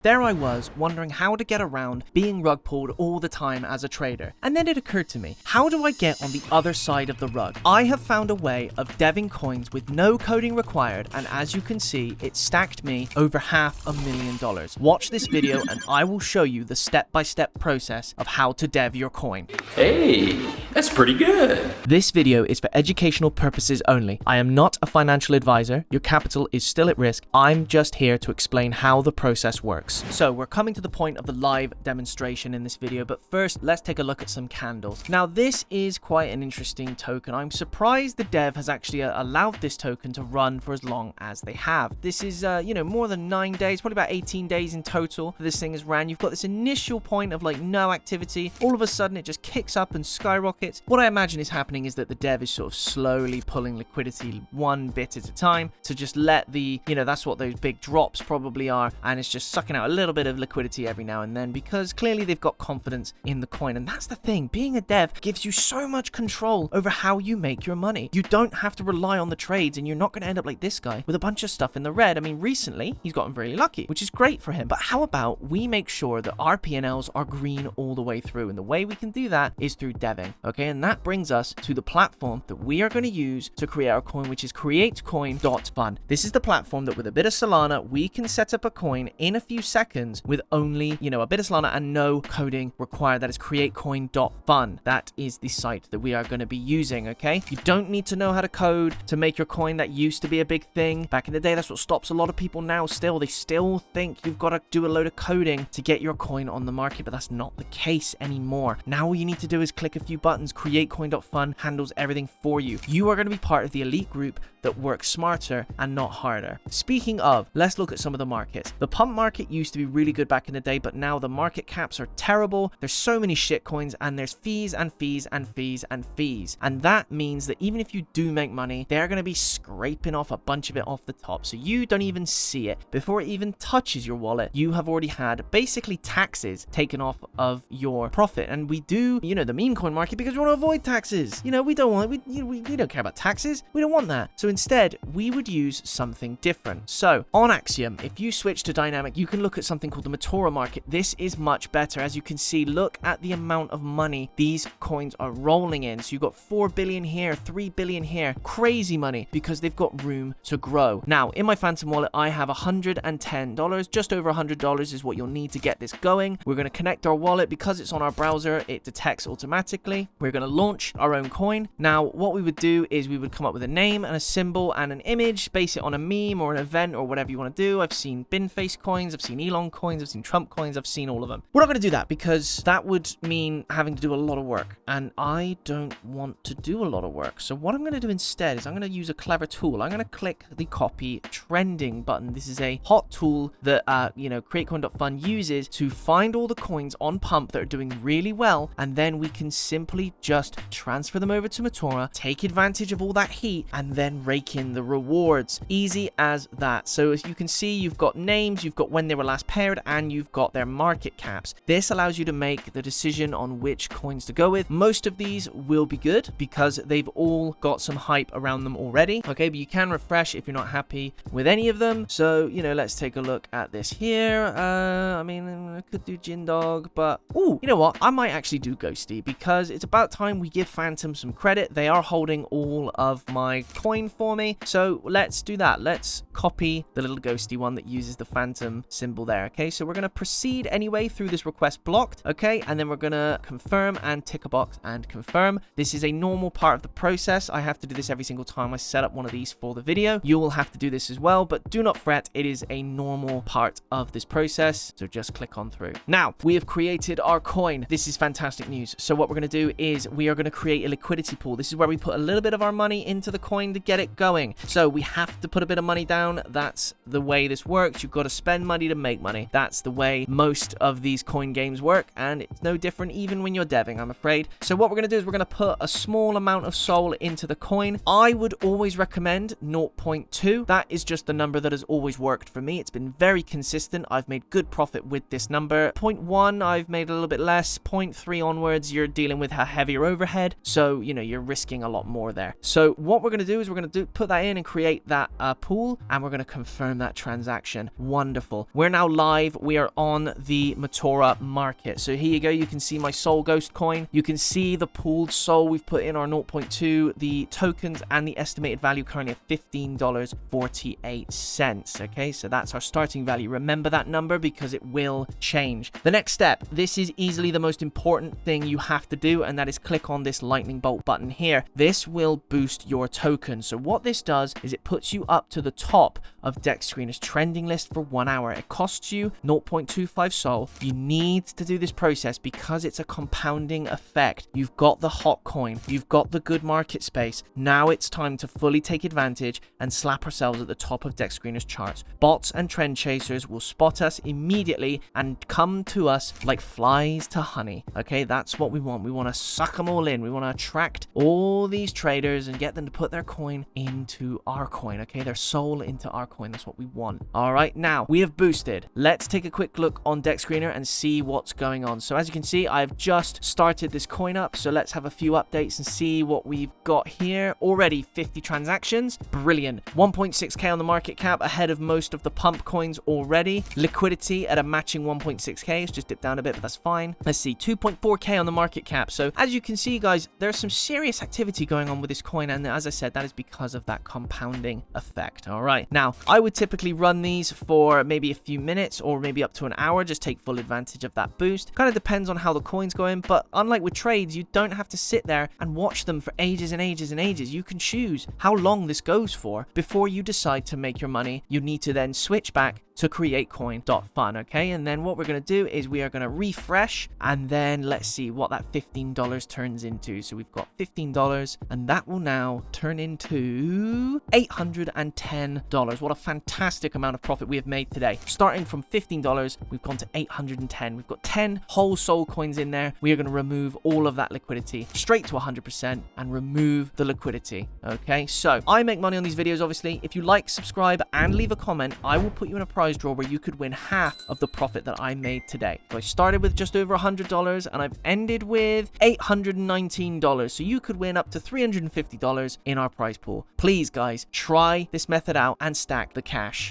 There I was, wondering how to get around being rug pulled all the time as a trader. And then it occurred to me, how do I get on the other side of the rug? I have found a way of deving coins with no coding required, and as you can see, it stacked me over $500,000. Watch this video and I will show you the step-by-step process of how to dev your coin. Hey, that's pretty good. This video is for educational purposes only. I am not a financial advisor. Your capital is still at risk. I'm just here to explain how the process works. So we're coming to the point of the live demonstration in this video, but first let's take a look at some candles. Now this is quite an interesting token. I'm surprised the dev has actually allowed this token to run for as long as they have. This is more than 9 days, probably about 18 days in total that this thing has ran. You've got this initial point of like no activity. All of a sudden it just kicks up and skyrockets. What I imagine is happening is that the dev is sort of slowly pulling liquidity one bit at a time to just let the, that's what those big drops probably are, and it's just sucking out a little bit of liquidity every now and then because clearly they've got confidence in the coin. And that's the thing, being a dev gives you so much control over how you make your money. You don't have to rely on the trades, and you're not going to end up like this guy with a bunch of stuff in the red. I mean, recently he's gotten very lucky, which is great for him, but how about we make sure that our P&Ls are green all the way through? And the way we can do that is through deving, okay? And that brings us to the platform that we are going to use to create our coin, which is createcoin.fun. This is the platform that with a bit of Solana we can set up a coin in a few seconds with only, a bit of Solana and no coding required. That is createcoin.fun. That is the site that we are going to be using, okay? You don't need to know how to code to make your coin. That used to be a big thing back in the day. That's what stops a lot of people now still. They still think you've got to do a load of coding to get your coin on the market, but that's not the case anymore. Now all you need to do is click a few buttons. Createcoin.fun handles everything for you. You are going to be part of the elite group that works smarter and not harder. Speaking of, let's look at some of the markets. The pump market used to be really good back in the day, but now the market caps are terrible. There's so many shit coins, and there's fees and fees and fees and fees. And that means that even if you do make money, they're going to be scraping off a bunch of it off the top. So you don't even see it. Before it even touches your wallet, you have already had basically taxes taken off of your profit. And we do, the Memecoin market because we want to avoid taxes. We don't care about taxes. We don't want that. So instead, we would use something different. So on Axiom, if you switch to dynamic, you can look at something called the Meteora market. This is much better. As you can see, look at the amount of money these coins are rolling in. So you've got 4 billion here, 3 billion here, crazy money because they've got room to grow. Now, in my Phantom wallet, I have $110. Just over $100 is what you'll need to get this going. We're going to connect our wallet. Because it's on our browser, it detects automatically. We're going to launch our own coin. Now, what we would do is we would come up with a name and a symbol and an image, base it on a meme or an event or whatever you want to do. I've seen bin face coins, I've seen Elon coins, I've seen Trump coins, I've seen all of them. We're not going to do that because that would mean having to do a lot of work, and I don't want to do a lot of work. So what I'm going to do instead is I'm going to use a clever tool. I'm going to click the copy trending button. This is a hot tool that createcoin.fun uses to find all the coins on pump that are doing really well, and then we can simply just transfer them over to Meteora, take advantage of all that heat, and then rake in the rewards. Easy as that. So as you can see, you've got names, you've got when they were last paired, and you've got their market caps. This allows you to make the decision on which coins to go with. Most of these will be good because they've all got some hype around them already. Okay, but you can refresh if you're not happy with any of them. So, let's take a look at this here. I could do Gin Dog, but you know what? I might actually do Ghosty because it's about time we give Phantom some credit. They are holding all of my coin for me. So let's do that. Let's copy the little Ghosty one that uses the Phantom symbol there. Okay, so we're going to proceed anyway through this request blocked. Okay, and then we're going to confirm and tick a box and confirm. This is a normal part of the process. I have to do this every single time I set up one of these for the video. You will have to do this as well, but do not fret. It is a normal part of this process. So just click on through. Now, we have created our coin. This is fantastic news. So what we're going to do is we are going to create a liquidity pool. This is where we put a little bit of our money into the coin to get it going. So we have to put a bit of money down. That's the way this works. You've got to spend money to make money. That's the way most of these coin games work, and it's no different even when you're deving, I'm afraid. So what we're going to do is we're going to put a small amount of soul into the coin. I would always recommend 0.2. That is just the number that has always worked for me. It's been very consistent. I've made good profit with this number. 0.1, I've made a little bit less. 0.3 onwards, you're dealing with a heavier overhead. So, you're risking a lot more there. So what we're going to do is we're going to put that in and create that pool, and we're going to confirm that transaction. Wonderful. We're now live. We are on the Matora market. So here you go. You can see my Soul Ghost coin. You can see the pooled Soul. We've put in our 0.2, the tokens, and the estimated value currently at $15.48. Okay, so that's our starting value. Remember that number because it will change. The next step, this is easily the most important thing you have to do, and that is click on this lightning bolt button here. This will boost your token. So what this does is it puts you up to the top of Dex Screener's trending list for 1 hour. It costs you 0.25 Sol. You need to do this process because it's a compounding effect. You've got the hot coin. You've got the good market space. Now it's time to fully take advantage and slap ourselves at the top of Dex Screener's charts. Bots and trend chasers will spot us immediately and come to us like flies to honey. Okay, that's what we want. We want to suck them all in. We want to attract all these traders and get them to put their coin into our coin. Okay, their soul into our coin. That's what we want. All right, now we have boosted. Let's take a quick look on Dex Screener and see what's going on. So as you can see, I've just started this coin up. So let's have a few updates and see what we've got here. Already 50 transactions. Brilliant. 1.6k on the market cap, ahead of most of the pump coins already. Liquidity at a matching 1.6k. It's just dipped down a bit, but that's fine. Let's see, 2.4k on the market cap. So as you can see, guys, there's some serious activity going on with this coin, and as I said, that is because of that compounding effect. All right, now I would typically run these for maybe a few minutes or maybe up to an hour. Just take full advantage of that boost. Kind of depends on how the coin's going, but unlike with trades, you don't have to sit there and watch them for ages and ages and ages. You can choose how long this goes for before you decide to make your money. You need to then switch back to createcoin.fun. Okay, and then what we're going to do is we are going to refresh, and then let's see what that $15 turns into. So we've got $15, and that will now turn into $810. What a fantastic amount of profit we have made today. Starting from $15, we've gone to 810. We've got 10 whole soul coins in there. We are going to remove all of that liquidity straight to 100% and remove the liquidity. Okay, so I make money on these videos, obviously. If you like, subscribe, and leave a comment, I will put you in a prize draw where you could win half of the profit that I made today. So I started with just over $100 and I've ended with $819. So you could win up to $350 in our prize pool. Please, guys, try this method out and stack the cash.